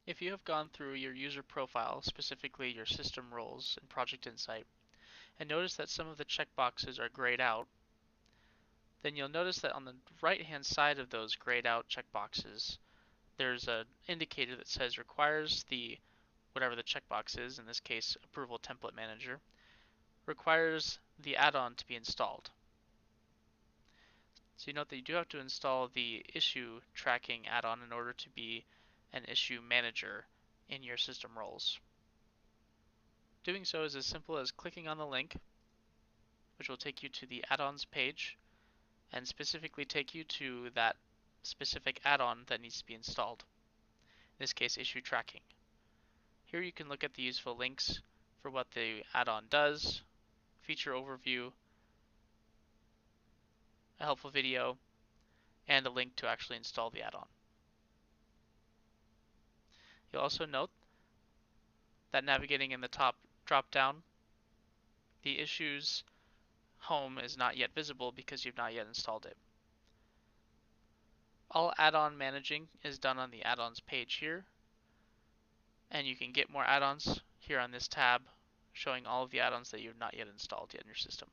If you have gone through your user profile, specifically your system roles in Project Insight, and notice that some of the checkboxes are grayed out, then you'll notice that on the right-hand side of those grayed out checkboxes, there's an indicator that says requires the whatever the checkbox is, in this case Approval Template Manager, requires the add-on to be installed. So you note that you do have to install the issue tracking add-on in order to be an issue manager in your system roles. Doing so is as simple as clicking on the link, which will take you to the add-ons page and specifically take you to that specific add-on that needs to be installed. In this case, issue tracking. Here you can look at the useful links for what the add-on does, feature overview, a helpful video, and a link to actually install the add-on. You'll also note that navigating in the top drop-down, the issues home is not yet visible because you've not yet installed it. All add-on managing is done on the add-ons page here, and you can get more add-ons here on this tab, showing all of the add-ons that you have not yet installed yet in your system.